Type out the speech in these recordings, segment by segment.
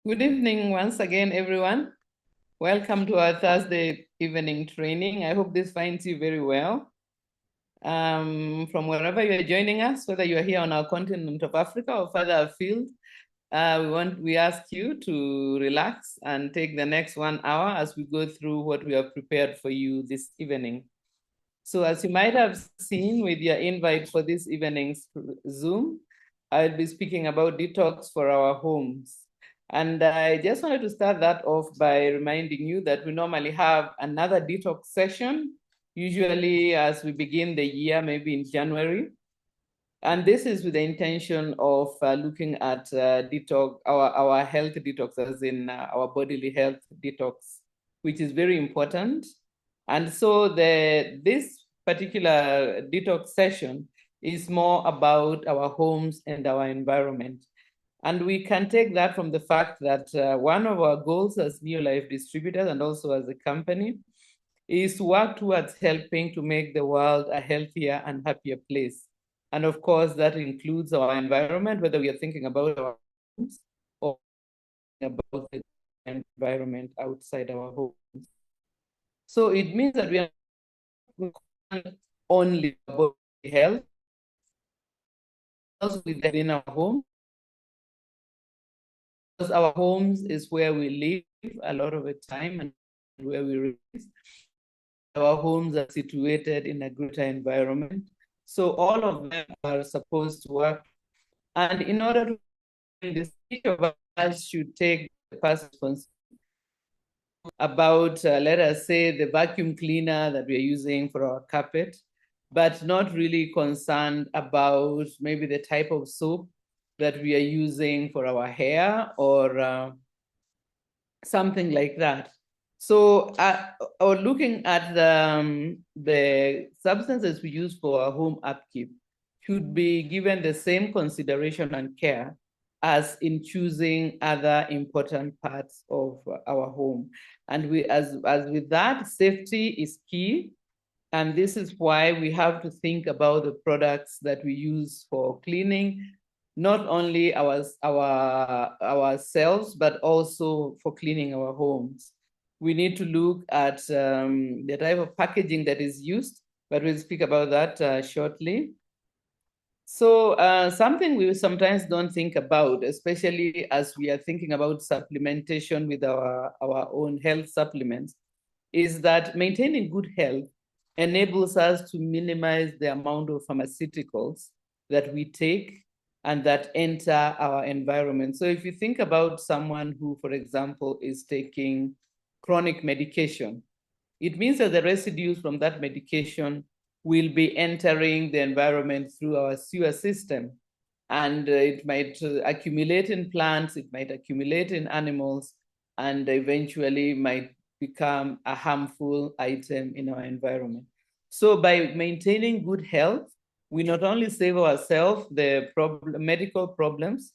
Good evening once again, everyone. Welcome to our Thursday evening training. I hope this finds you very well. From wherever you are joining us, whether you are here on our continent of Africa or further afield, we ask you to relax and take the next 1 hour as we go through what we have prepared for you this evening. So as you might have seen with your invite for this evening's Zoom, I'll be speaking about detox for our homes. And I just wanted to start that off by reminding you that we normally have another detox session, usually as we begin the year, maybe in January. And this is with the intention of looking at our health detox, as in our bodily health detox, which is very important. And so this particular detox session is more about our homes and our environment. And we can take that from the fact that one of our goals as New Life distributors and also as a company is to work towards helping to make the world a healthier and happier place. And of course, that includes our environment, whether we are thinking about our homes or about the environment outside our homes. So it means that we are not only about health, also within our home. Because our homes is where we live a lot of the time and where we raise. Our homes are situated in a greater environment. So all of them are supposed to work. And in order to do this, each of us should take the responsibility about, let us say, the vacuum cleaner that we're using for our carpet, but not really concerned about maybe the type of soap that we are using for our hair or something like that. So, or looking at the substances we use for our home upkeep should be given the same consideration and care as in choosing other important parts of our home. And as with that, safety is key. And this is why we have to think about the products that we use for cleaning, not only ourselves, but also for cleaning our homes. We need to look at the type of packaging that is used, but we'll speak about that shortly. So something we sometimes don't think about, especially as we are thinking about supplementation with our own health supplements, is that maintaining good health enables us to minimize the amount of pharmaceuticals that we take and that enter our environment. So if you think about someone who, for example, is taking chronic medication, it means that the residues from that medication will be entering the environment through our sewer system. And it might accumulate in plants, it might accumulate in animals, and eventually might become a harmful item in our environment. So by maintaining good health, we not only save ourselves the medical problems,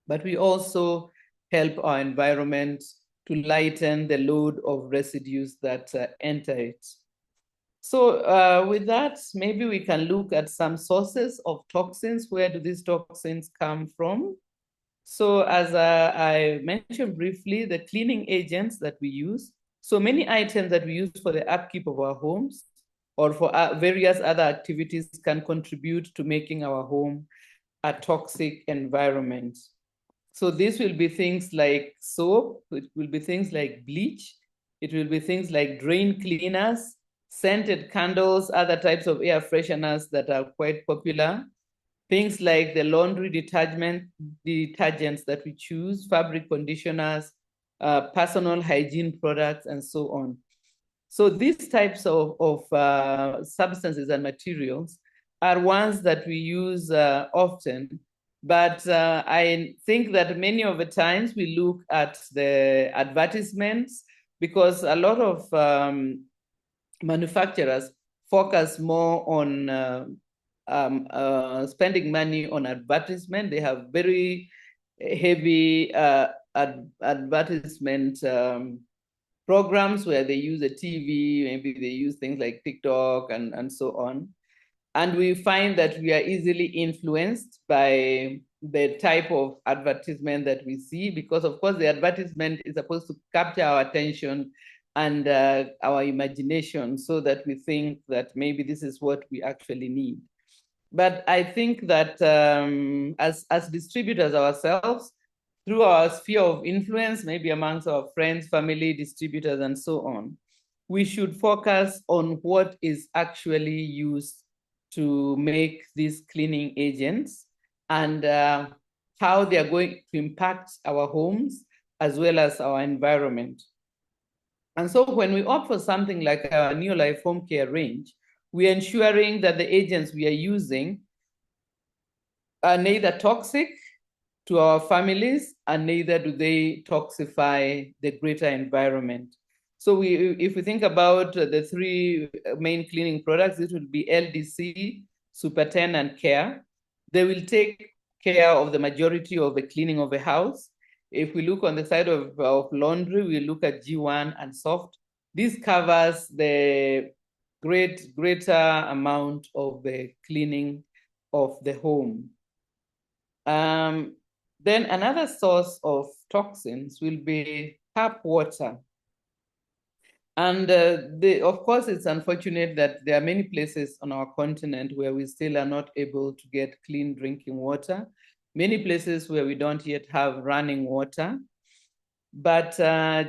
but we also help our environment to lighten the load of residues that enter it. So with that, maybe we can look at some sources of toxins. Where do these toxins come from? So as I mentioned briefly, the cleaning agents that we use. So many items that we use for the upkeep of our homes or for various other activities can contribute to making our home a toxic environment. So this will be things like soap, it will be things like bleach, it will be things like drain cleaners, scented candles, other types of air fresheners that are quite popular, things like the laundry detergents that we choose, fabric conditioners, personal hygiene products, and so on. So these types of substances and materials are ones that we use often, but I think that many of the times we look at the advertisements because a lot of manufacturers focus more on spending money on advertisement. They have very heavy advertisement programs where they use a TV, maybe they use things like TikTok and so on. And we find that we are easily influenced by the type of advertisement that we see, because of course the advertisement is supposed to capture our attention and our imagination so that we think that maybe this is what we actually need. But I think that as distributors ourselves, through our sphere of influence, maybe amongst our friends, family, distributors, and so on, we should focus on what is actually used to make these cleaning agents and how they are going to impact our homes as well as our environment. And so when we opt for something like our Neolife home care range, we are ensuring that the agents we are using are neither toxic to our families and neither do they toxify the greater environment. So if we think about the three main cleaning products, it would be LDC, Super 10, and Care. They will take care of the majority of the cleaning of the house. If we look on the side of laundry, we look at G1 and Soft. This covers the greater amount of the cleaning of the home. Then another source of toxins will be tap water. And of course, it's unfortunate that there are many places on our continent where we still are not able to get clean drinking water, many places where we don't yet have running water. But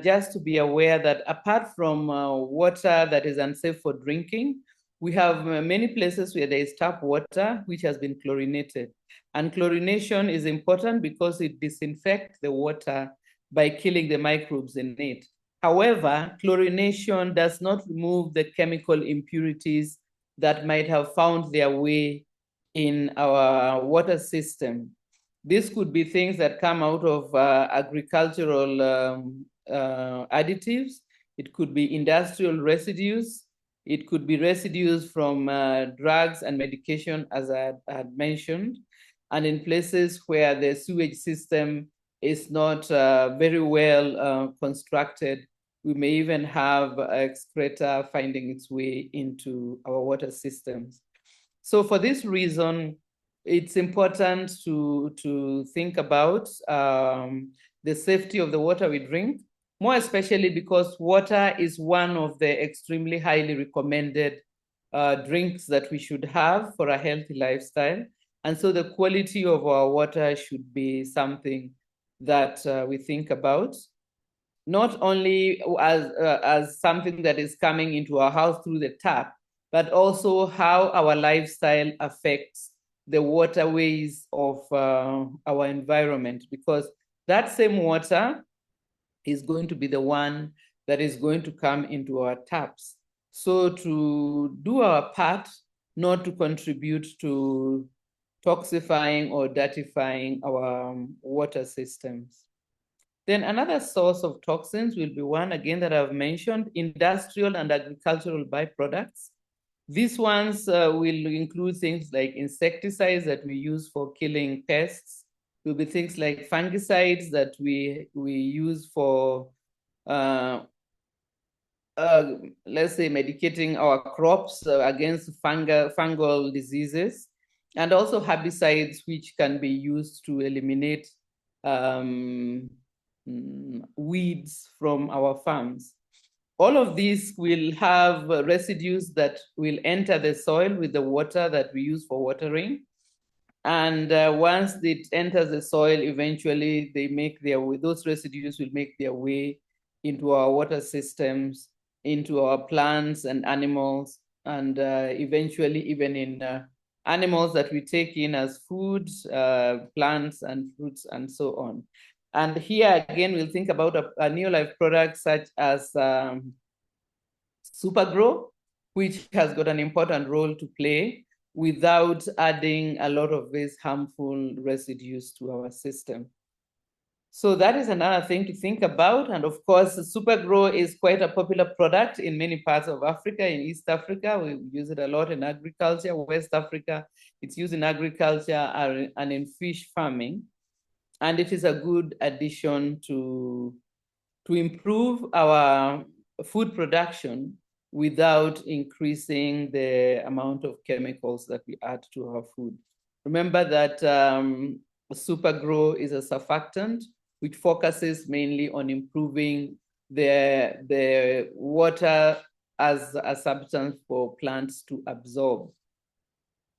just to be aware that apart from water that is unsafe for drinking, we have many places where there is tap water, which has been chlorinated. And chlorination is important because it disinfects the water by killing the microbes in it. However, chlorination does not remove the chemical impurities that might have found their way in our water system. This could be things that come out of agricultural additives. It could be industrial residues. It could be residues from drugs and medication, as I had mentioned. And in places where the sewage system is not very well constructed, we may even have excreta finding its way into our water systems. So for this reason, it's important to think about the safety of the water we drink, more especially because water is one of the extremely highly recommended drinks that we should have for a healthy lifestyle. And so the quality of our water should be something that we think about, not only as something that is coming into our house through the tap, but also how our lifestyle affects the waterways of our environment, because that same water is going to be the one that is going to come into our taps. So to do our part, not to contribute to toxifying or dirtifying our water systems. Then another source of toxins will be one, again, that I've mentioned, industrial and agricultural byproducts. These ones will include things like insecticides that we use for killing pests. It will be things like fungicides that we use for, let's say, medicating our crops against fungal diseases, and also herbicides which can be used to eliminate weeds from our farms. All of these will have residues that will enter the soil with the water that we use for watering. And once it enters the soil, eventually they make their way, those residues will make their way into our water systems, into our plants and animals, and eventually even in animals that we take in as food, plants and fruits and so on. And here again, we'll think about a Neolife product such as Supergrow, which has got an important role to play without adding a lot of these harmful residues to our system. So that is another thing to think about. And of course, Supergrow is quite a popular product in many parts of Africa. In East Africa, we use it a lot in agriculture. West Africa, it's used in agriculture and in fish farming. And it is a good addition to improve our food production without increasing the amount of chemicals that we add to our food. Remember that Supergrow is a surfactant which focuses mainly on improving the water as a substance for plants to absorb.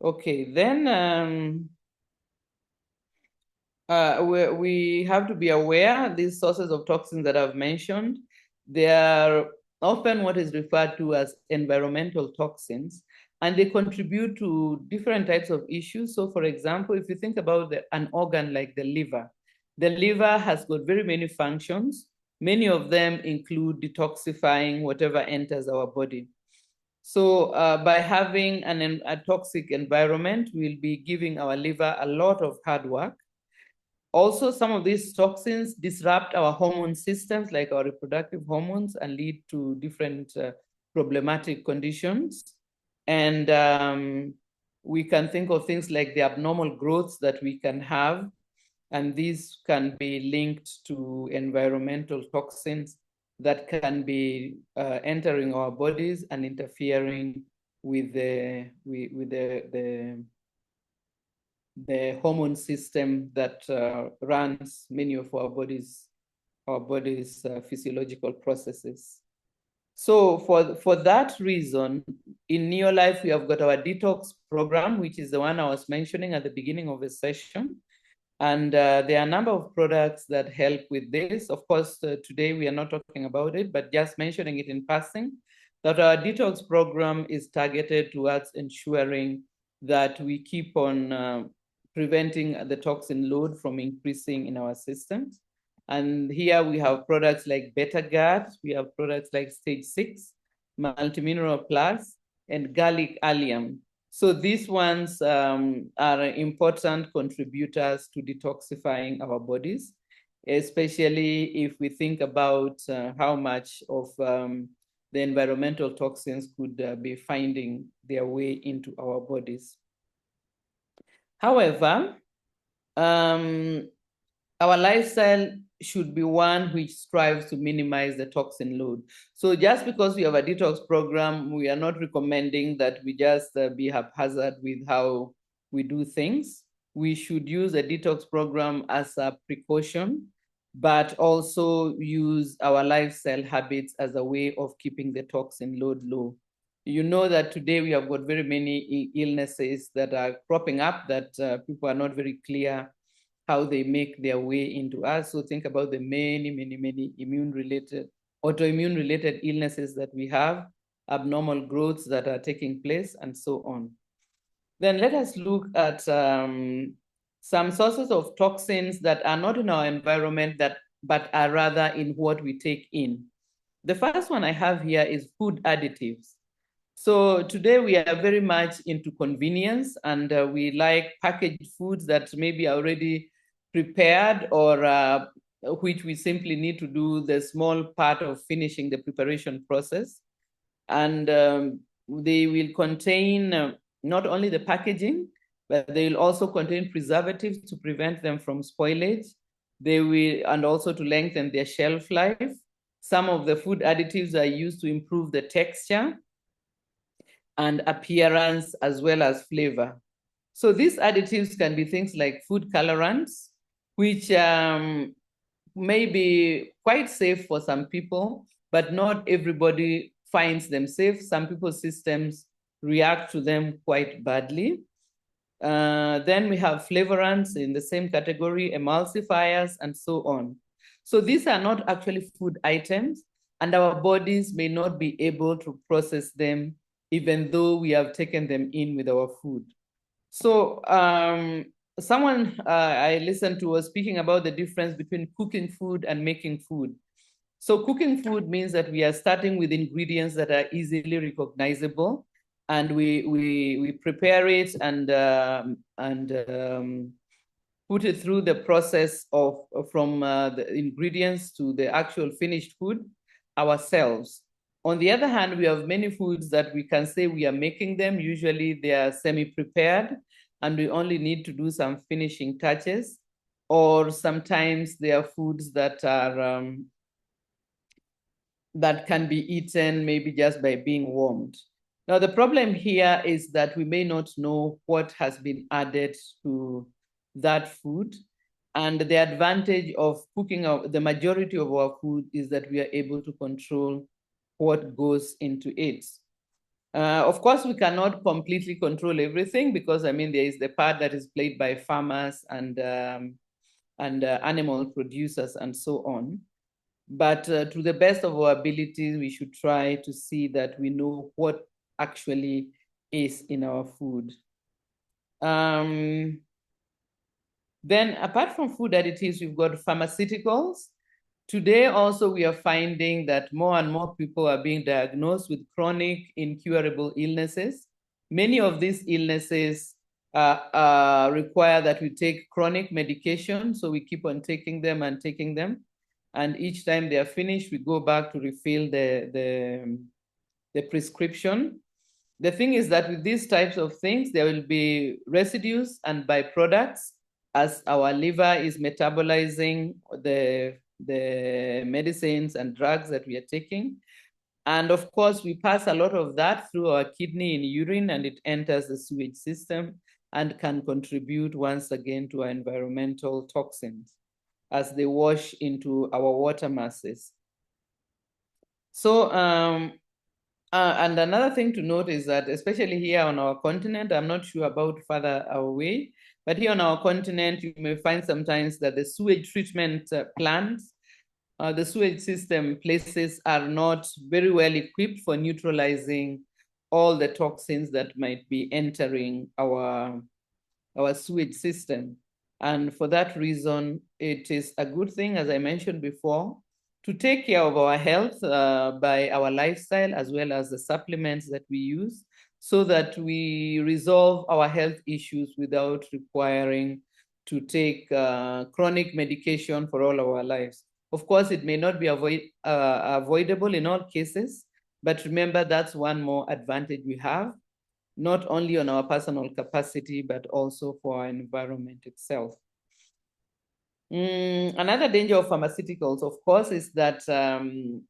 Okay, then we have to be aware these sources of toxins that I've mentioned, they are often what is referred to as environmental toxins, and they contribute to different types of issues. So for example, if you think about an organ like the liver has got very many functions. Many of them include detoxifying whatever enters our body. So by having a toxic environment, we'll be giving our liver a lot of hard work. Also, some of these toxins disrupt our hormone systems, like our reproductive hormones, and lead to different problematic conditions. And we can think of things like the abnormal growths that we can have, and these can be linked to environmental toxins that can be entering our bodies and interfering with the hormone system that runs many of our body's physiological processes. So for that reason, in Neolife, we have got our detox program, which is the one I was mentioning at the beginning of the session. And there are a number of products that help with this. Of course, today we are not talking about it, but just mentioning it in passing, that our detox program is targeted towards ensuring that we keep on preventing the toxin load from increasing in our systems. And here we have products like BetaGuard, we have products like Stage 6, Multimineral Plus, and Garlic Allium. So these ones are important contributors to detoxifying our bodies, especially if we think about how much of the environmental toxins could be finding their way into our bodies. However, our lifestyle should be one which strives to minimize the toxin load. So just because we have a detox program, we are not recommending that we just be haphazard with how we do things. We should use a detox program as a precaution, but also use our lifestyle habits as a way of keeping the toxin load low. You know that today we have got very many illnesses that are cropping up that people are not very clear how they make their way into us. So think about the many autoimmune related illnesses that we have, abnormal growths that are taking place, and so on. Then let us look at some sources of toxins that are not in our environment but are rather in what we take in. The first one I have here is food additives. So today we are very much into convenience, and we like packaged foods that maybe are already prepared, or which we simply need to do the small part of finishing the preparation process. And they will contain not only the packaging, but they will also contain preservatives to prevent them from spoilage. They will, and also to lengthen their shelf life. Some of the food additives are used to improve the texture and appearance as well as flavor. So these additives can be things like food colorants, which may be quite safe for some people, but not everybody finds them safe. Some people's systems react to them quite badly. Then we have flavorants in the same category, emulsifiers, and so on. So these are not actually food items, and our bodies may not be able to process them, even though we have taken them in with our food. So someone I listened to was speaking about the difference between cooking food and making food. So cooking food means that we are starting with ingredients that are easily recognizable, and we prepare it and put it through the process of from the ingredients to the actual finished food ourselves. On the other hand, we have many foods that we can say we are making them. Usually they are semi-prepared and we only need to do some finishing touches. Or sometimes they are foods that are that can be eaten maybe just by being warmed. Now, the problem here is that we may not know what has been added to that food. And the advantage of cooking the majority of our food is that we are able to control what goes into it. Of course, we cannot completely control everything because, I mean, there is the part that is played by farmers and animal producers and so on. But to the best of our abilities, we should try to see that we know what actually is in our food. Then apart from food additives, we've got pharmaceuticals. Today also we are finding that more and more people are being diagnosed with chronic incurable illnesses. Many of these illnesses require that we take chronic medication, so we keep on taking them and taking them. And each time they are finished, we go back to refill the prescription. The thing is that with these types of things, there will be residues and byproducts as our liver is metabolizing the medicines and drugs that we are taking. And of course, we pass a lot of that through our kidney in urine, and it enters the sewage system and can contribute once again to our environmental toxins as they wash into our water masses. So, and another thing to note is that, especially here on our continent, I'm not sure about further away, but here on our continent, you may find sometimes that the sewage treatment plants, the sewage system places are not very well equipped for neutralizing all the toxins that might be entering our sewage system. And for that reason, it is a good thing, as I mentioned before, to take care of our health by our lifestyle, as well as the supplements that we use, so that we resolve our health issues without requiring to take chronic medication for all our lives. Of course, it may not be avoidable in all cases, but remember, that's one more advantage we have, not only on our personal capacity, but also for our environment itself. Another danger of pharmaceuticals, of course, is that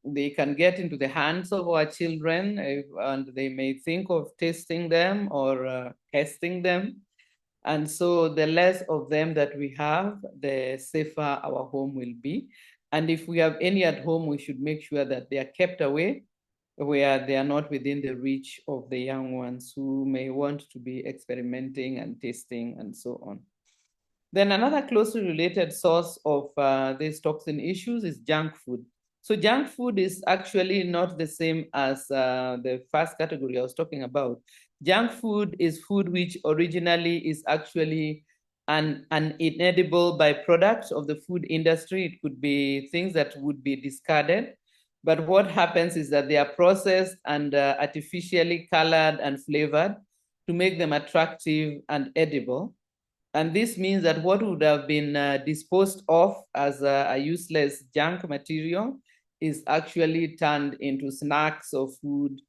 they can get into the hands of our children, and they may think of tasting them or testing them. And so the less of them that we have, the safer our home will be. And if we have any at home, we should make sure that they are kept away, where they are not within the reach of the young ones who may want to be experimenting and tasting and so on. Then another closely related source of these toxin issues is junk food. So junk food is actually not the same as the first category I was talking about. Junk food is food which originally is actually an inedible byproduct of the food industry. It could be things that would be discarded. But what happens is that they are processed and artificially colored and flavored to make them attractive and edible. And this means that what would have been disposed of as a useless junk material is actually turned into snacks or food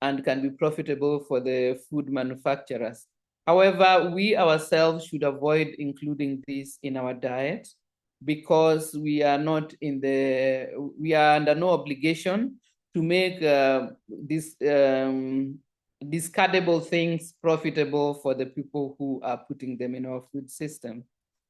and can be profitable for the food manufacturers. However, we ourselves should avoid including this in our diet, because we are under no obligation to make this discardable things profitable for the people who are putting them in our food system.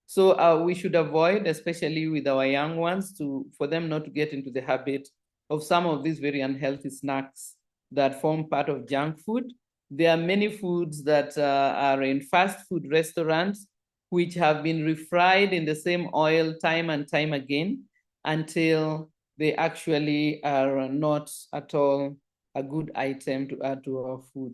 So we should avoid, especially with our young ones, for them not to get into the habit of some of these very unhealthy snacks that form part of junk food. There are many foods that are in fast food restaurants which have been refried in the same oil time and time again until they actually are not at all a good item to add to our food.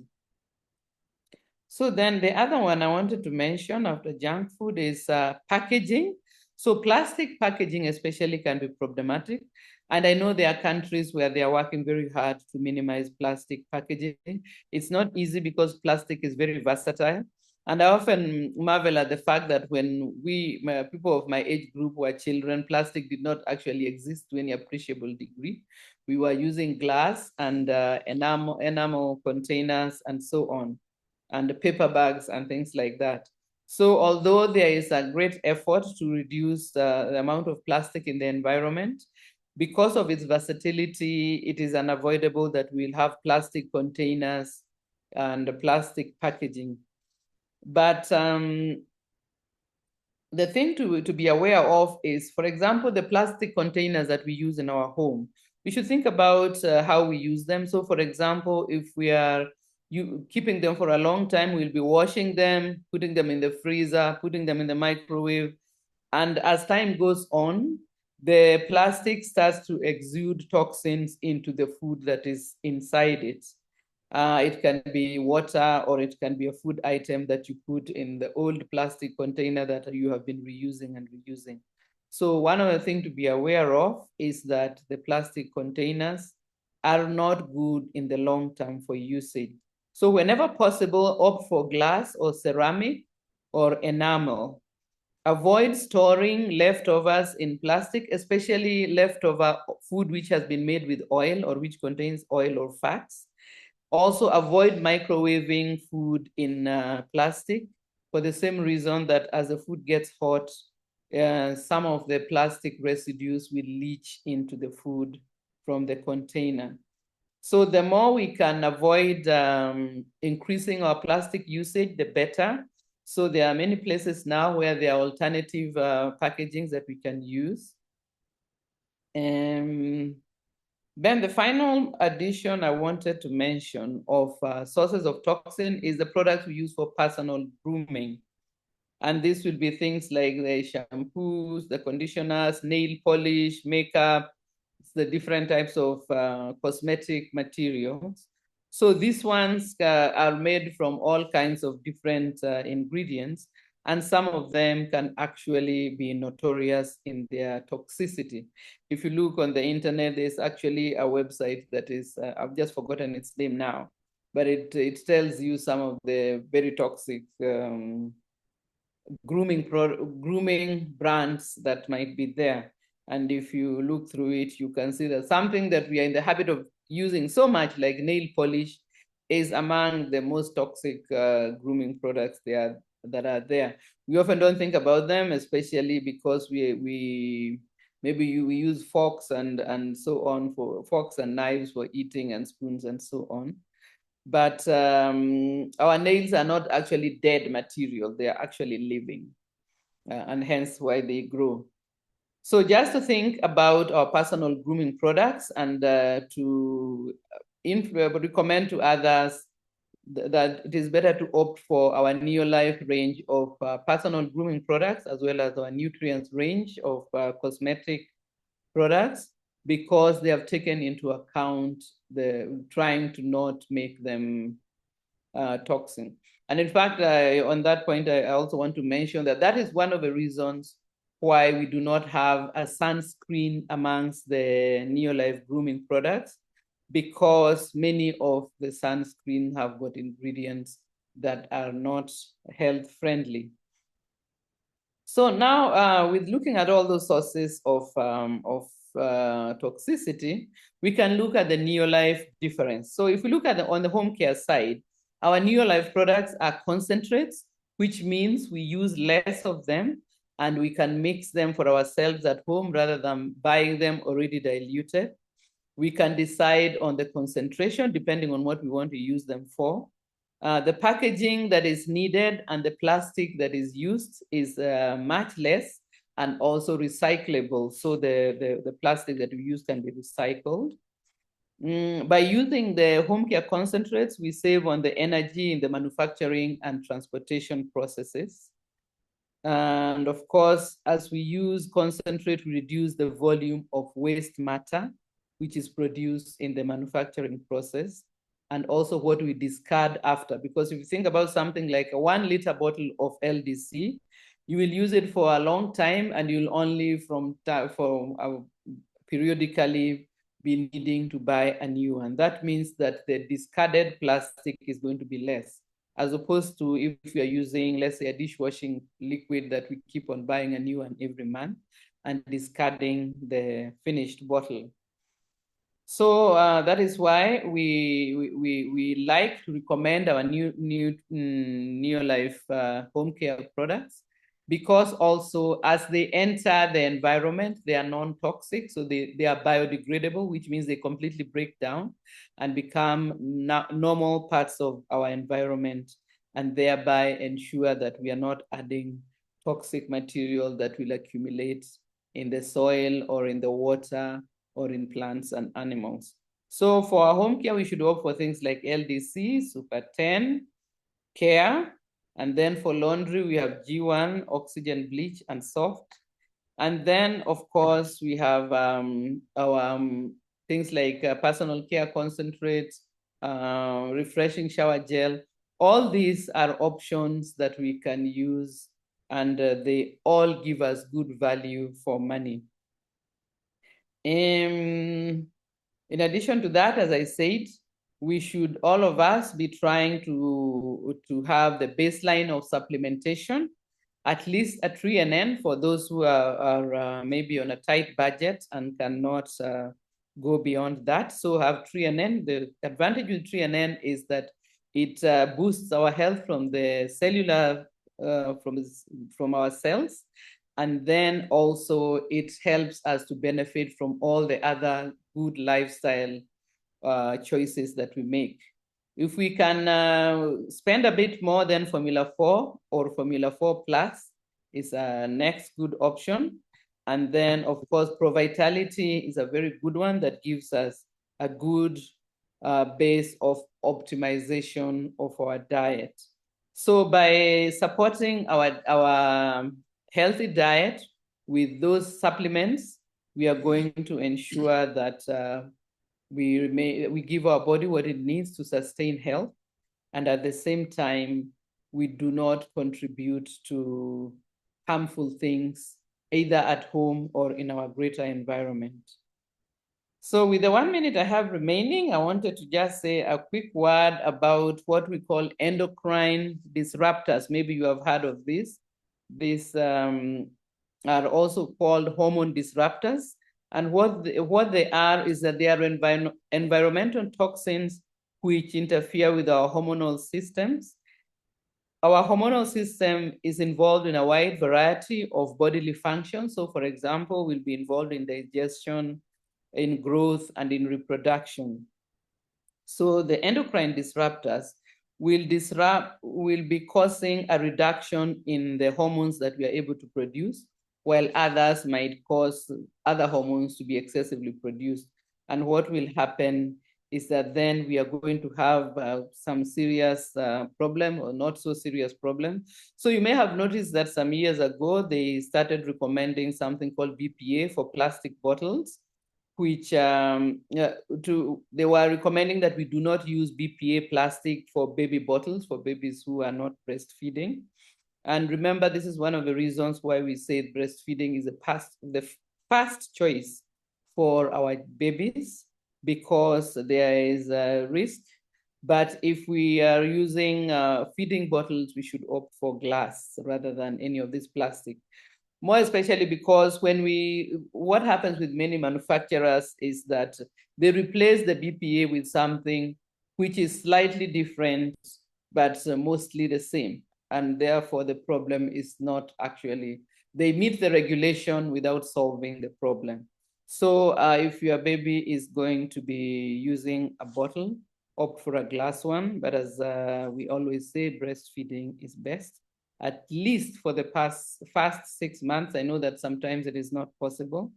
So then the other one I wanted to mention after junk food is packaging. So plastic packaging especially can be problematic. And I know there are countries where they are working very hard to minimize plastic packaging. It's not easy because plastic is very versatile. And I often marvel at the fact that when people of my age group were children, plastic did not actually exist to any appreciable degree. We were using glass and enamel containers and so on, and the paper bags and things like that. So although there is a great effort to reduce the amount of plastic in the environment, because of its versatility, it is unavoidable that we'll have plastic containers and plastic packaging. But the thing to be aware of is, for example, the plastic containers that we use in our home. We should think about how we use them. So, for example, if we are keeping them for a long time, we'll be washing them, putting them in the freezer, putting them in the microwave. And as time goes on, the plastic starts to exude toxins into the food that is inside it. It can be water, or it can be a food item that you put in the old plastic container that you have been reusing and reusing. So one of the things to be aware of is that the plastic containers are not good in the long term for usage. So whenever possible, opt for glass or ceramic or enamel. Avoid storing leftovers in plastic, especially leftover food which has been made with oil or which contains oil or fats. Also, avoid microwaving food in plastic, for the same reason that as the food gets hot, some of the plastic residues will leach into the food from the container. So the more we can avoid increasing our plastic usage, the better. So there are many places now where there are alternative packagings that we can use. Then the final addition I wanted to mention of sources of toxin is the products we use for personal grooming. And this will be things like the shampoos, the conditioners, nail polish, makeup, the different types of cosmetic materials. So these ones are made from all kinds of different ingredients, and some of them can actually be notorious in their toxicity. If you look on the internet, there's actually a website that is, I've just forgotten its name now, but it tells you some of the very toxic grooming brands that might be there. And if you look through it, you can see that something that we are in the habit of using so much, like nail polish, is among the most toxic grooming products that are there. We often don't think about them, especially because we use forks and so on, for forks and knives for eating, and spoons and so on. But our nails are not actually dead material, they are actually living, and hence why they grow. So just to think about our personal grooming products, and to recommend to others that it is better to opt for our Neolife range of personal grooming products, as well as our nutrients range of cosmetic products, because they have taken into account the trying to not make them toxin. And in fact, on that point, I also want to mention that that is one of the reasons why we do not have a sunscreen amongst the Neolife grooming products, because many of the sunscreen have got ingredients that are not health friendly. So now, with looking at all those sources of toxicity, we can look at the Neolife difference. So if we look at on the home care side, our Neolife products are concentrates, which means we use less of them, and we can mix them for ourselves at home rather than buying them already diluted. We can decide on the concentration depending on what we want to use them for. The packaging that is needed and the plastic that is used is much less, and also recyclable. So the plastic that we use can be recycled. By using the home care concentrates, we save on the energy in the manufacturing and transportation processes. And of course, as we use concentrate, we reduce the volume of waste matter, which is produced in the manufacturing process, and also what we discard after. Because if you think about something like a 1 liter bottle of LDC, you will use it for a long time, and you'll only periodically be needing to buy a new one. That means that the discarded plastic is going to be less, as opposed to if you're using, let's say, a dishwashing liquid that we keep on buying a new one every month and discarding the finished bottle. So that is why we like to recommend our Neolife home care products, because also as they enter the environment, they are non-toxic, so they are biodegradable, which means they completely break down and become normal parts of our environment, and thereby ensure that we are not adding toxic material that will accumulate in the soil or in the water or in plants and animals. So for our home care, we should opt for things like LDC, Super 10, Care. And then for laundry, we have G1, Oxygen Bleach, and Soft. And then, of course, we have our things like personal care concentrates, refreshing shower gel. All these are options that we can use, and they all give us good value for money. In addition to that, as I said, we should, all of us, be trying to have the baseline of supplementation, at least a 3NN for those who are maybe on a tight budget and cannot go beyond that. So have 3NN. The advantage with 3NN is that it boosts our health from the cellular, from our cells. And then also it helps us to benefit from all the other good lifestyle choices that we make. If we can spend a bit more, then Formula 4 or Formula 4 Plus is a next good option. And then, of course, Pro Vitality is a very good one that gives us a good base of optimization of our diet. So by supporting our healthy diet with those supplements, we are going to ensure that we give our body what it needs to sustain health. And at the same time, we do not contribute to harmful things, either at home or in our greater environment. So with the 1 minute I have remaining, I wanted to just say a quick word about what we call endocrine disruptors. Maybe you have heard of this. These are also called hormone disruptors. And what they are is that they are environmental toxins which interfere with our hormonal systems. Our hormonal system is involved in a wide variety of bodily functions. So for example, we'll be involved in digestion, in growth, and in reproduction. So the endocrine disruptors will be causing a reduction in the hormones that we are able to produce, while others might cause other hormones to be excessively produced. And what will happen is that then we are going to have some serious problem or not so serious problem. So you may have noticed that some years ago, they started recommending something called BPA for plastic bottles, which they were recommending that we do not use BPA plastic for baby bottles for babies who are not breastfeeding. And remember, this is one of the reasons why we say breastfeeding is the first choice for our babies, because there is a risk. But if we are using feeding bottles, we should opt for glass rather than any of this plastic. More especially because what happens with many manufacturers is that they replace the BPA with something which is slightly different, but mostly the same. And therefore the problem is not actually, they meet the regulation without solving the problem. So if your baby is going to be using a bottle, opt for a glass one. But as we always say, breastfeeding is best, at least for the first 6 months. I know that sometimes it is not possible,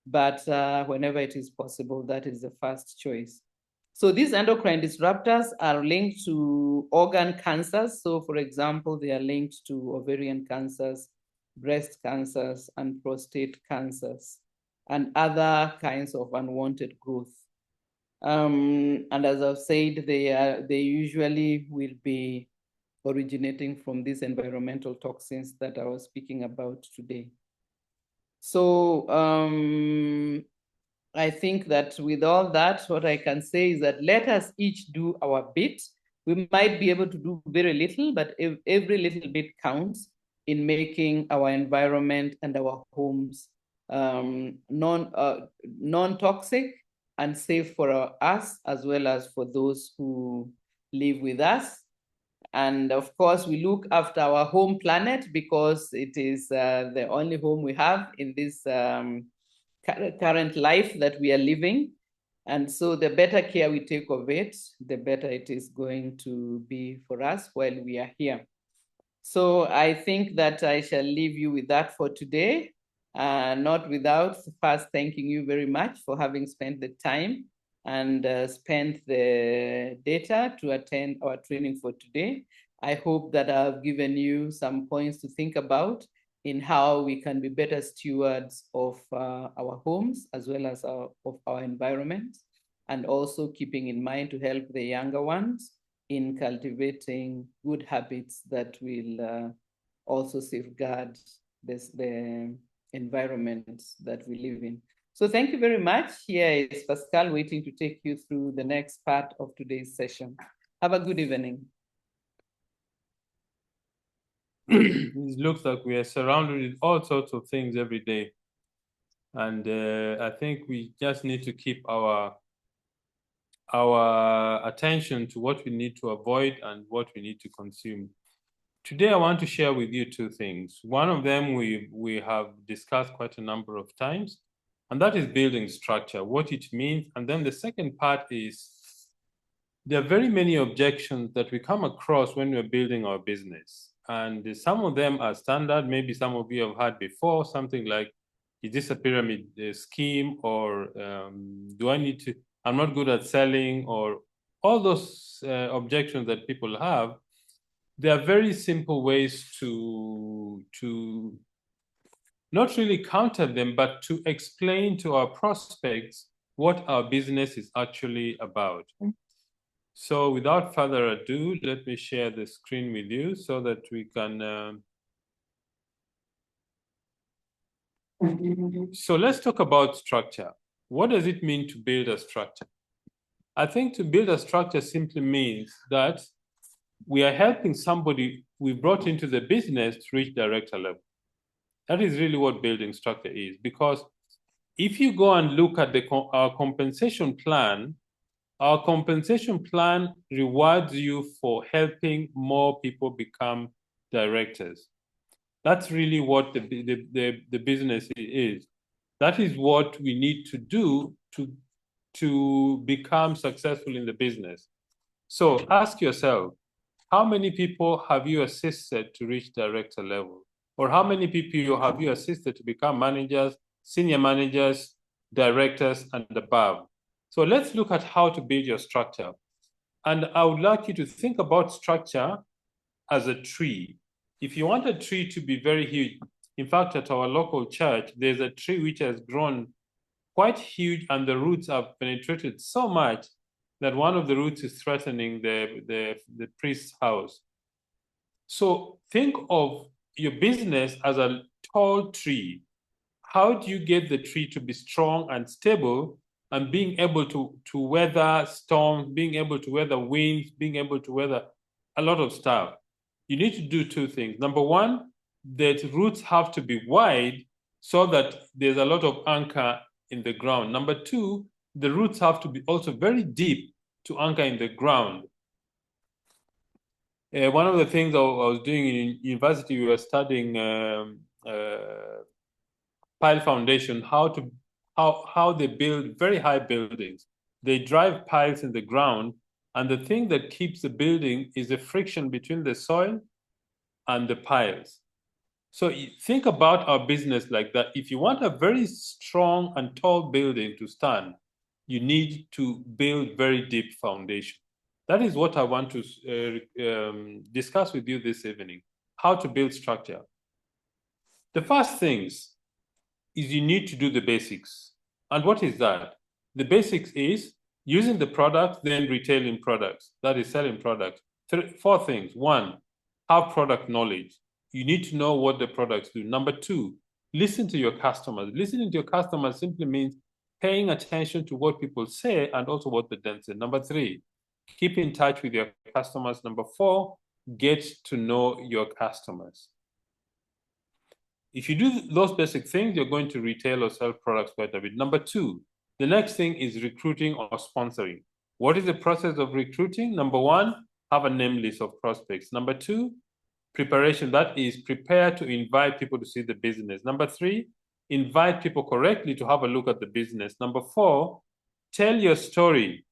but whenever it is possible, that is the first choice. So these endocrine disruptors are linked to organ cancers. So for example, they are linked to ovarian cancers, breast cancers, and prostate cancers, and other kinds of unwanted growth. And as I've said, they usually will be originating from these environmental toxins that I was speaking about today. So I think that with all that, what I can say is that let us each do our bit. We might be able to do very little, but every little bit counts in making our environment and our homes non-toxic and safe for us, as well as for those who live with us. And of course, we look after our home planet because it is the only home we have in this current life that we are living. And so the better care we take of it, the better it is going to be for us while we are here. So I think that I shall leave you with that for today, not without first thanking you very much for having spent the time and spent the data to attend our training for today. I hope that I've given you some points to think about in how we can be better stewards of our homes as well as of our environment, and also keeping in mind to help the younger ones in cultivating good habits that will also safeguard the environment that we live in. So thank you very much. Here is Pascal waiting to take you through the next part of today's session. Have a good evening. It looks like we are surrounded with all sorts of things every day. And I think we just need to keep our attention to what we need to avoid and what we need to consume. Today, I want to share with you two things. One of them we have discussed quite a number of times, and that is building structure, what it means. And then the second part is there are very many objections that we come across when we're building our business. And some of them are standard. Maybe some of you have heard before, something like, is this a pyramid scheme? Or do I need to, I'm not good at selling, or all those objections that people have. There are very simple ways to not really counter them, but to explain to our prospects what our business is actually about. So without further ado, let me share the screen with you so that we can... So let's talk about structure. What does it mean to build a structure? I think to build a structure simply means that we are helping somebody we brought into the business to reach director level. That is really what building structure is. Because if you go and look at our compensation plan rewards you for helping more people become directors. That's really what the business is. That is what we need to do to become successful in the business. So ask yourself, how many people have you assisted to reach director level? Or how many people have you assisted to become managers, senior managers, directors, and above? So let's look at how to build your structure. And I would like you to think about structure as a tree. If you want a tree to be very huge, in fact, at our local church, there's a tree which has grown quite huge, and the roots have penetrated so much that one of the roots is threatening the priest's house. So think of your business as a tall tree. How do you get the tree to be strong and stable and being able to weather storms, being able to weather winds, being able to weather a lot of stuff? You need to do two things. Number one, the roots have to be wide so that there's a lot of anchor in the ground. Number two, the roots have to be also very deep to anchor in the ground. One of the things I was doing in university, we were studying pile foundation, how they build very high buildings. They drive piles in the ground, and the thing that keeps the building is the friction between the soil and the piles. So think about our business like that. If you want a very strong and tall building to stand, you need to build very deep foundation. That is what I want to discuss with you this evening, how to build structure. The first things is you need to do the basics. And what is that? The basics is using the product, then retailing products, that is selling products. Four things. One, have product knowledge. You need to know what the products do. Number two, listen to your customers. Listening to your customers simply means paying attention to what people say and also what they don't say. Number three, keep in touch with your customers. Number four, get to know your customers. If you do those basic things, you're going to retail or sell products quite a bit. Number two, the next thing is recruiting or sponsoring. What is the process of recruiting? Number one, have a name list of prospects. Number two, preparation. That is, prepare to invite people to see the business. Number three, invite people correctly to have a look at the business. Number four, tell your story.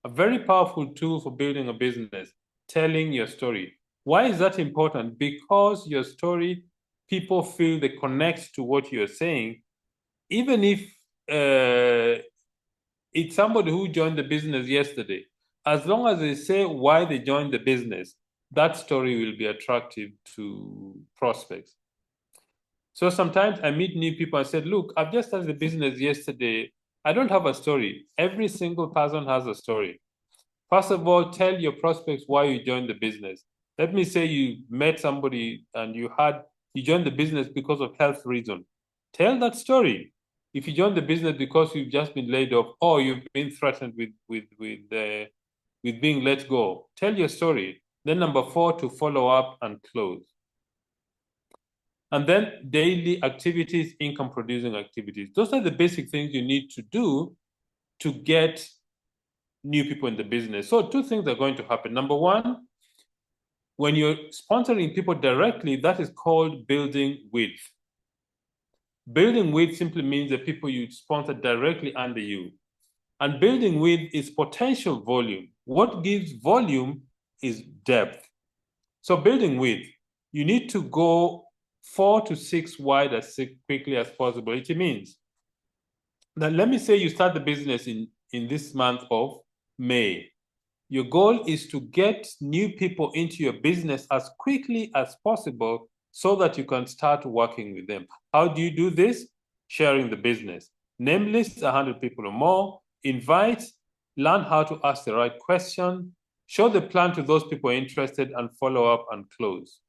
A very powerful tool for building a business, telling your story. Why is that important? Because your story, people feel they connect to what you're saying, even if it's somebody who joined the business yesterday. As long as they say why they joined the business, that story will be attractive to prospects. So sometimes I meet new people and said, look, I've just started the business yesterday. I don't have a story. Every single person has a story. First of all, tell your prospects why you joined the business. Let me say you met somebody and you joined the business because of health reason. Tell that story. If you joined the business because you've just been laid off or you've been threatened with being let go, tell your story. Then number 4, to follow up and close. And then daily activities, income producing activities. Those are the basic things you need to do to get new people in the business. So 2 things are going to happen. Number 1, when you're sponsoring people directly, that is called building width. Building width simply means the people you sponsor directly under you. And building width is potential volume. What gives volume is depth. So building width, you need to go 4 to 6 wide as quickly as possible. It means that, let me say you start the business in this month of May. Your goal is to get new people into your business as quickly as possible so that you can start working with them. How do you do this? Sharing the business. Name lists 100 people or more. Invite, learn how to ask the right question, show the plan to those people interested, and follow up and close.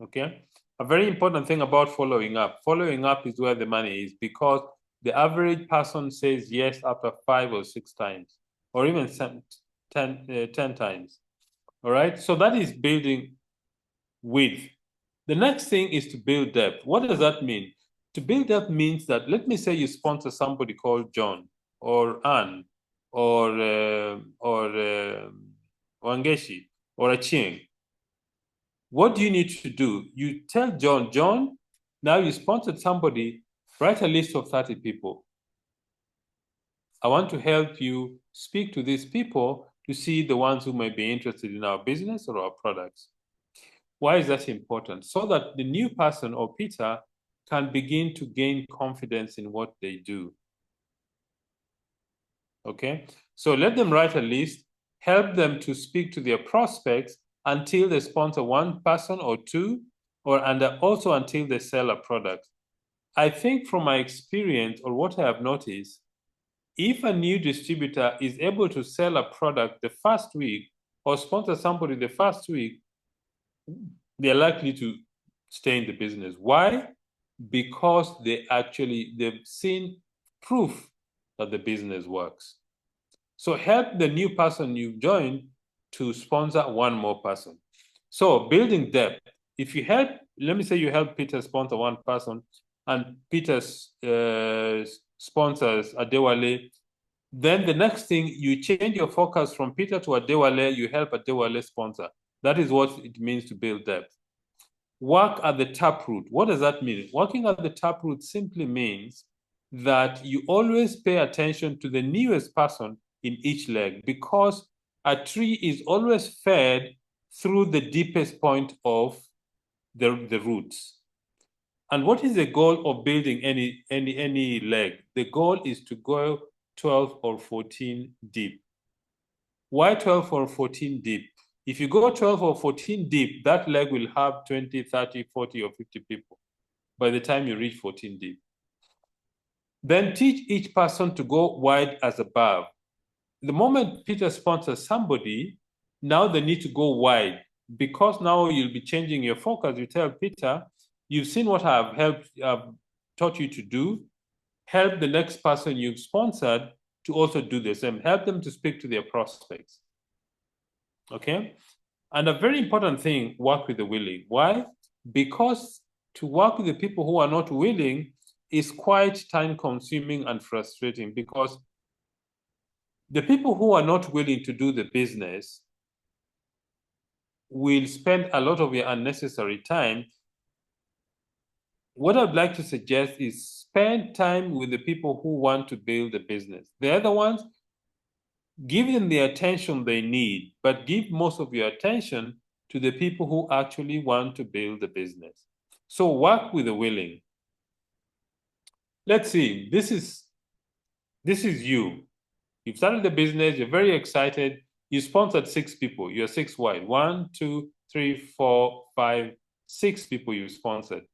Okay? A very important thing about following up. Following up is where the money is, because the average person says yes after 5 or 6 times, or even 10 times. All right? So that is building width. The next thing is to build depth. What does that mean? To build depth means that, let me say you sponsor somebody called John or Anne or Wangeshi or Aching. What do you need to do? You tell John, now you sponsored somebody, write a list of 30 people. I want to help you speak to these people to see the ones who might be interested in our business or our products. Why is that important? So that the new person or Peter can begin to gain confidence in what they do. Okay? So let them write a list, help them to speak to their prospects until they sponsor 1 person or 2, and also until they sell a product. I think from my experience, or what I have noticed, if a new distributor is able to sell a product the first week or sponsor somebody the first week, they're likely to stay in the business. Why? Because they've seen proof that the business works. So help the new person you've joined to sponsor 1 more person. So building depth. If you help, let me say you help Peter sponsor 1 person, and Peter sponsors Adewale, then the next thing, you change your focus from Peter to Adewale, you help Adewale sponsor. That is what it means to build depth. Work at the taproot. What does that mean? Working at the taproot simply means that you always pay attention to the newest person in each leg, because a tree is always fed through the deepest point of the roots. And what is the goal of building any leg? The goal is to go 12 or 14 deep. Why 12 or 14 deep? If you go 12 or 14 deep, that leg will have 20, 30, 40, or 50 people by the time you reach 14 deep. Then teach each person to go wide as above. The moment Peter sponsors somebody, now they need to go wide, because now you'll be changing your focus. You tell Peter, you've seen what I've taught you to do. Help the next person you've sponsored to also do the same. Help them to speak to their prospects. Okay? And a very important thing, work with the willing. Why? Because to work with the people who are not willing is quite time-consuming and frustrating, because the people who are not willing to do the business will spend a lot of your unnecessary time. What I'd like to suggest is spend time with the people who want to build the business. The other ones, give them the attention they need, but give most of your attention to the people who actually want to build the business. So work with the willing. Let's see, this is you. You've started the business, you're very excited. You sponsored 6 people, you're 6 wide. 1, 2, 3, 4, 5, 6 people you sponsored.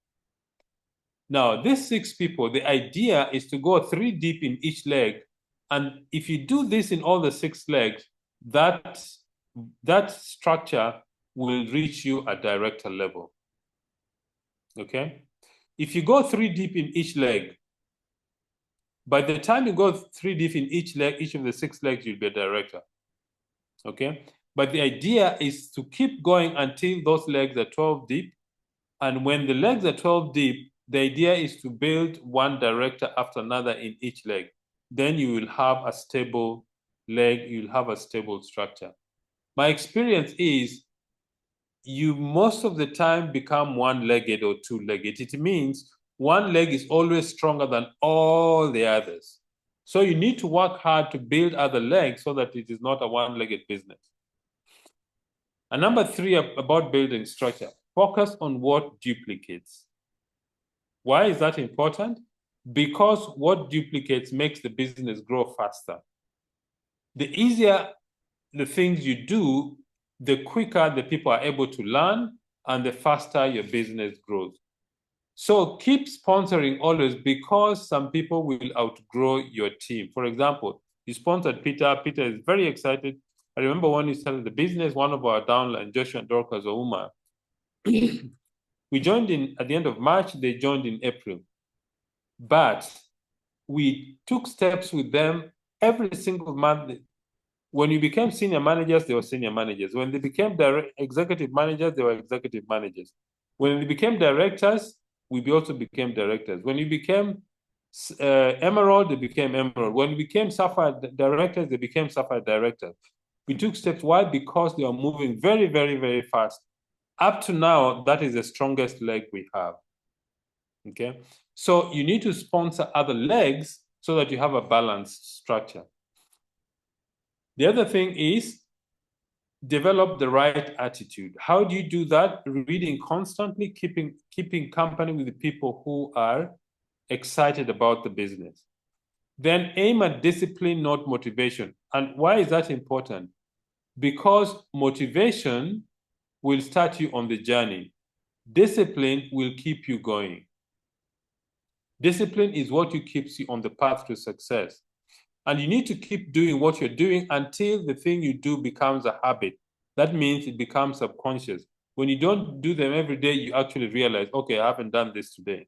Now, these 6 people, the idea is to go 3 deep in each leg. And if you do this in all the 6 legs, that structure will reach you at director level. Okay? If you go 3 deep in each leg, by the time you go 3 deep in each leg, each of the 6 legs, you'll be a director. Okay? But the idea is to keep going until those legs are 12 deep. And when the legs are 12 deep, the idea is to build one director after another in each leg. Then you will have a stable leg, you'll have a stable structure. My experience is you most of the time become one-legged or two-legged. It means one leg is always stronger than all the others. So you need to work hard to build other legs so that it is not a one-legged business. And number 3 about building structure, focus on what duplicates. Why is that important? Because what duplicates makes the business grow faster. The easier the things you do, the quicker the people are able to learn and the faster your business grows. So keep sponsoring always, because some people will outgrow your team. For example, you sponsored Peter. Peter is very excited. I remember when we started the business, one of our downline, Joshua and Dorcas Ouma, we joined in at the end of March, they joined in April. But we took steps with them every single month. When we became senior managers, they were senior managers. When they became executive managers, they were executive managers. When they became directors, we also became directors. When we became Emerald, they became Emerald. When we became Sapphire directors, they became Sapphire directors. We took steps. Why? Because they are moving very, very, very fast. Up to now, that is the strongest leg we have. Okay? So you need to sponsor other legs so that you have a balanced structure. The other thing is develop the right attitude. How do you do that? Reading constantly, keeping company with the people who are excited about the business. Then aim at discipline, not motivation. And why is that important? Because motivation will start you on the journey. Discipline will keep you going. Discipline is what keeps you on the path to success. And you need to keep doing what you're doing until the thing you do becomes a habit. That means it becomes subconscious. When you don't do them every day, you actually realize, okay, I haven't done this today.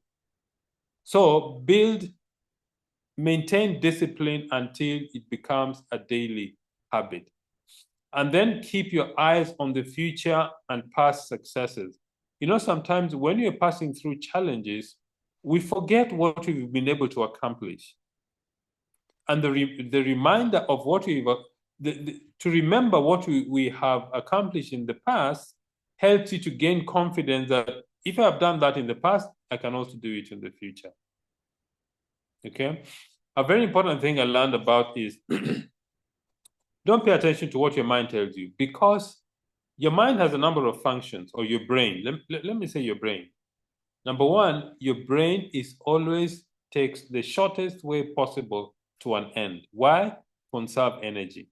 So maintain discipline until it becomes a daily habit. And then keep your eyes on the future and past successes. You know, sometimes when you're passing through challenges, we forget what we've been able to accomplish. And the reminder of what to remember what we have accomplished in the past helps you to gain confidence that if I have done that in the past, I can also do it in the future. Okay? A very important thing I learned about is don't pay attention to what your mind tells you, because your mind has a number of functions, or your brain. Let me say your brain. Number 1, your brain is always takes the shortest way possible to an end. Why? Conserve energy.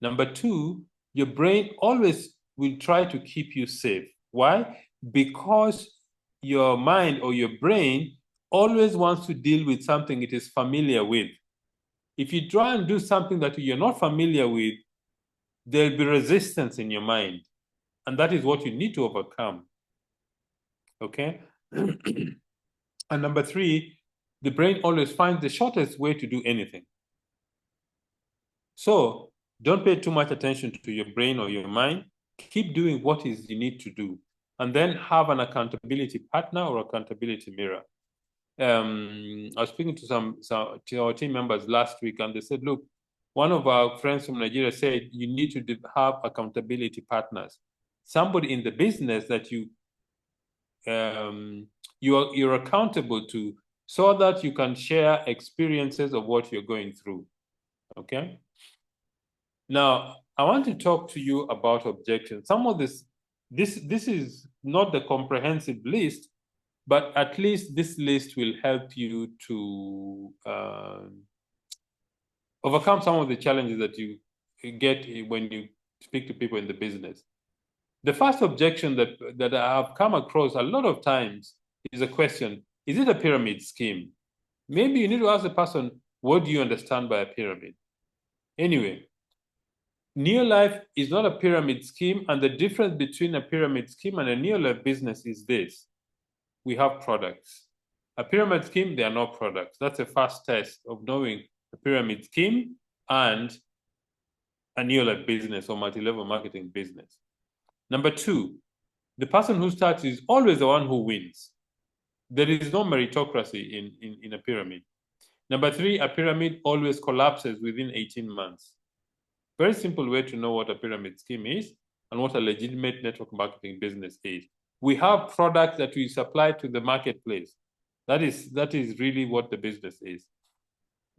Number 2, your brain always will try to keep you safe. Why? Because your mind or your brain always wants to deal with something it is familiar with. If you try and do something that you're not familiar with, there'll be resistance in your mind. And that is what you need to overcome. Okay? And number 3, the brain always finds the shortest way to do anything. So don't pay too much attention to your brain or your mind. Keep doing what is you need to do. And then have an accountability partner or accountability mirror. I was speaking to our team members last week, and they said, look, one of our friends from Nigeria said, you need to have accountability partners. Somebody in the business that you're accountable to, so that you can share experiences of what you're going through. Okay? Now, I want to talk to you about objections. Some of this This is not the comprehensive list, but at least this list will help you to overcome some of the challenges that you get when you speak to people in the business. The first objection that I have come across a lot of times is a question: is it a pyramid scheme? Maybe you need to ask the person, what do you understand by a pyramid? Anyway, Neolife is not a pyramid scheme, and the difference between a pyramid scheme and a Neolife business is this: we have products. A pyramid scheme, they are not products. That's a first test of knowing a pyramid scheme and a Neolife business or multi-level marketing business. Number two, the person who starts is always the one who wins. There is no meritocracy in a pyramid. Number three, a pyramid always collapses within 18 months. Very simple way to know what a pyramid scheme is and what a legitimate network marketing business is. We have products that we supply to the marketplace. That is really what the business is.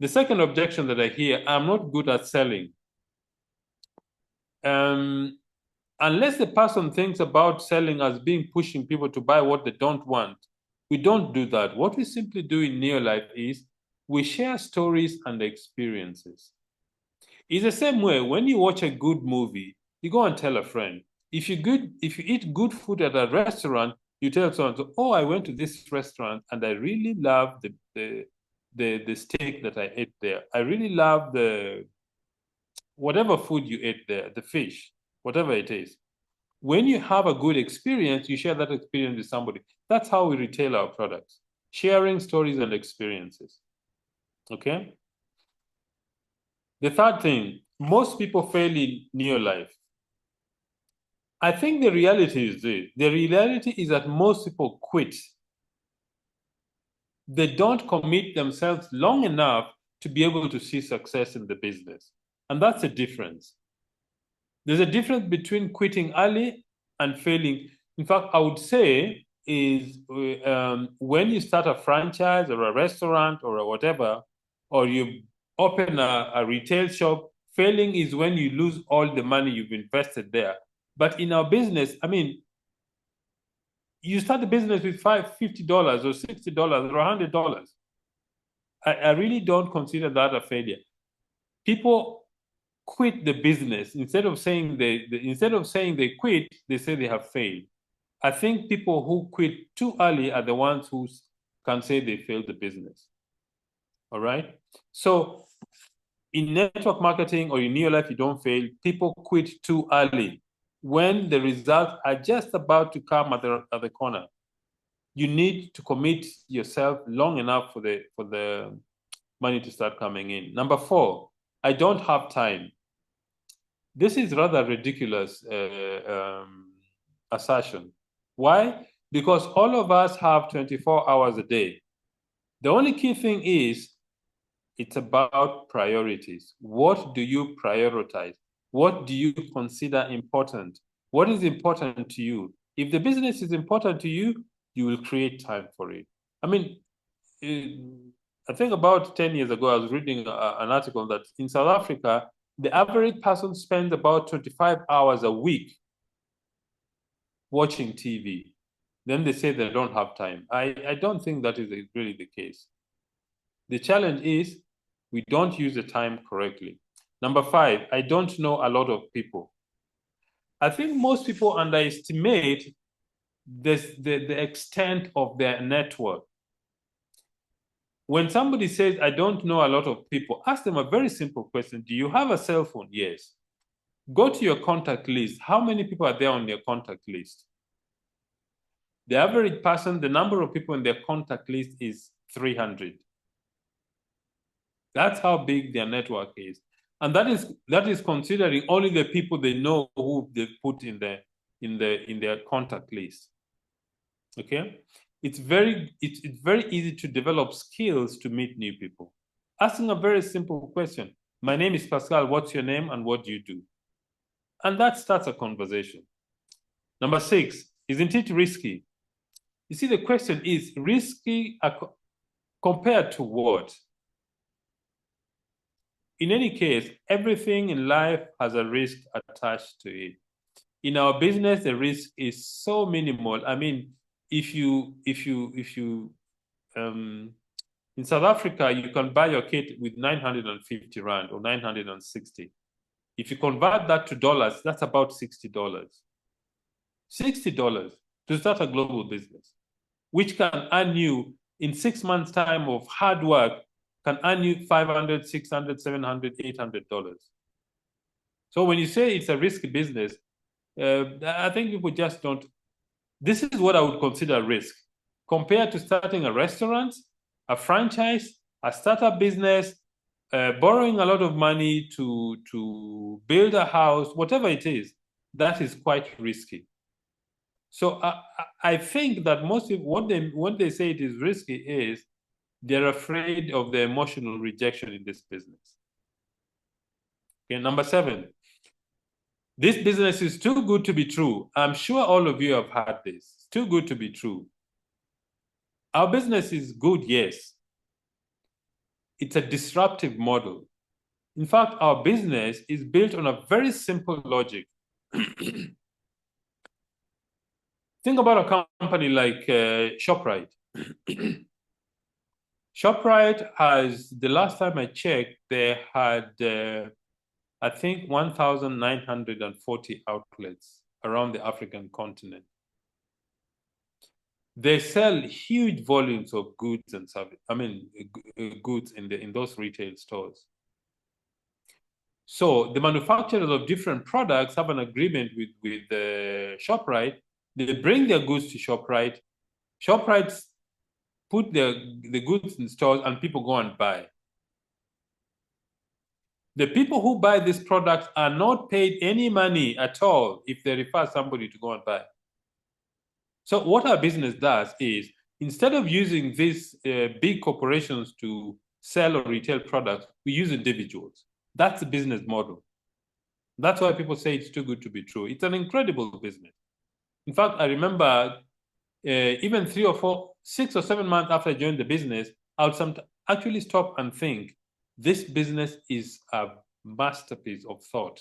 The second objection that I hear: I'm not good at selling. Unless the person thinks about selling as being pushing people to buy what they don't want, we don't do that. What we simply do in Neolife is we share stories and experiences. It's the same way when you watch a good movie, you go and tell a friend. If you eat good food at a restaurant, you tell someone, "Oh, I went to this restaurant and I really love the steak that I ate there. I really love the whatever food you ate there, the fish, whatever it is." When you have a good experience, you share that experience with somebody. That's how we retail our products, sharing stories and experiences. Okay? The third thing, most people fail in Neolife. I think the reality is this. The reality is that most people quit. They don't commit themselves long enough to be able to see success in the business. And that's a difference. There's a difference between quitting early and failing. In fact, I would say is when you start a franchise or a restaurant or a whatever, or you open a retail shop, failing is when you lose all the money you've invested there. But in our business, I mean, you start the business with $50 or $60 or $100. I really don't consider that a failure. People quit the business instead of saying they quit, they say they have failed. I think people who quit too early are the ones who can say they failed the business. All right. So in network marketing or in Neolife, you don't fail. People quit too early when the results are just about to come at the corner. You need to commit yourself long enough for the money to start coming in. Number four, I don't have time. This is rather ridiculous assertion. Why? Because all of us have 24 hours a day. The only key thing is it's about priorities. What do you prioritize? What do you consider important? What is important to you? If the business is important to you, you will create time for it. I mean, I think about 10 years ago, I was reading an article that in South Africa, the average person spends about 25 hours a week watching TV. Then they say they don't have time. I don't think that is really the case. The challenge is we don't use the time correctly. Number five, I don't know a lot of people. I think most people underestimate the extent of their network. When somebody says, I don't know a lot of people, ask them a very simple question. Do you have a cell phone? Yes. Go to your contact list. How many people are there on your contact list? The average person, the number of people in their contact list is 300. That's how big their network is. And that is considering only the people they know who they put in their contact list. Okay? It's very easy to develop skills to meet new people. Asking a very simple question. My name is Pascal. What's your name and what do you do? And that starts a conversation. Number six, isn't it risky? You see, the question is risky compared to what? In any case, everything in life has a risk attached to it. In our business, the risk is so minimal. I mean, in South Africa, you can buy your kit with 950 Rand or 960. If you convert that to dollars, that's about $60. $60 to start a global business, which can earn you in 6 months' time of hard work, can earn you $500, $600, $700, $800. So when you say it's a risky business, I think people just don't. This is what I would consider risk compared to starting a restaurant, a franchise, a startup business, borrowing a lot of money to build a house, whatever it is. That is quite risky. So I think that most of when they say it is risky is they're afraid of the emotional rejection in this business. Okay, number 7. This business is too good to be true. I'm sure all of you have heard this. It's too good to be true. Our business is good, yes. It's a disruptive model. In fact, our business is built on a very simple logic. Think about a company like ShopRite. ShopRite has, the last time I checked, they had, I think, 1,940 outlets around the African continent. They sell huge volumes of goods and service. I mean, goods in those retail stores. So the manufacturers of different products have an agreement with ShopRite. They bring their goods to ShopRite. ShopRite put the goods in stores and people go and buy. The people who buy these products are not paid any money at all if they refer somebody to go and buy. So what our business does is, instead of using these big corporations to sell or retail products, we use individuals. That's the business model. That's why people say it's too good to be true. It's an incredible business. In fact, I remember even 3 or 4, 6 or 7 months after I joined the business, I would actually stop and think, this business is a masterpiece of thought.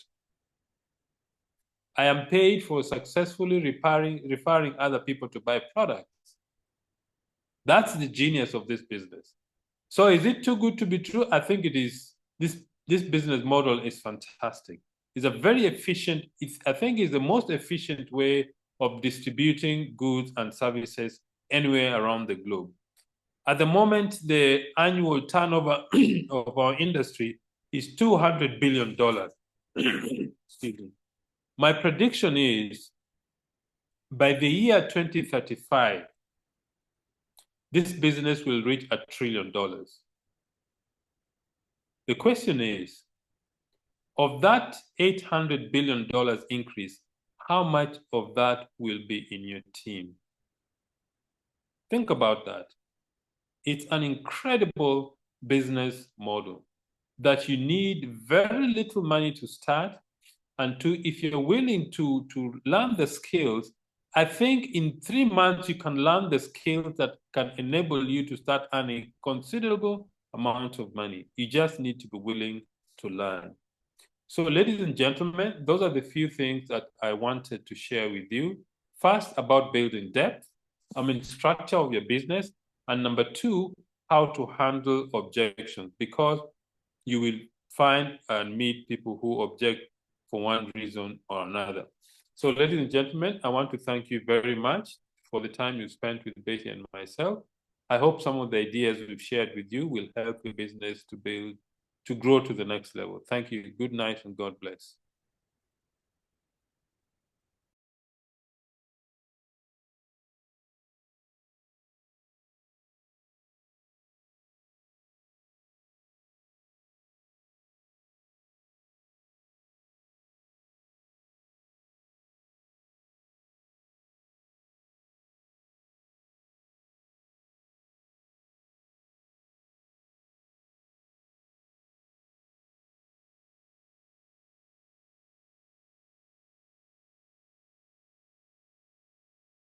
I am paid for successfully referring other people to buy products. That's the genius of this business. So is it too good to be true? I think it is. This business model is fantastic. It's a very efficient, I think it's the most efficient way of distributing goods and services anywhere around the globe. At the moment, the annual turnover of our industry is $200 billion. Excuse me. My prediction is by the year 2035, this business will reach $1 trillion. The question is, of that $800 billion increase, how much of that will be in your team? Think about that. It's an incredible business model that you need very little money to start. And if you're willing to learn the skills, I think in 3 months, you can learn the skills that can enable you to start earning considerable amount of money. You just need to be willing to learn. So ladies and gentlemen, those are the few things that I wanted to share with you. First, about building depth, structure of your business. And number 2, how to handle objections, because you will find and meet people who object for one reason or another. So ladies and gentlemen, I want to thank you very much for the time you spent with Betty and myself. I hope some of the ideas we've shared with you will help your business to grow to the next level. Thank you. Good night and God bless.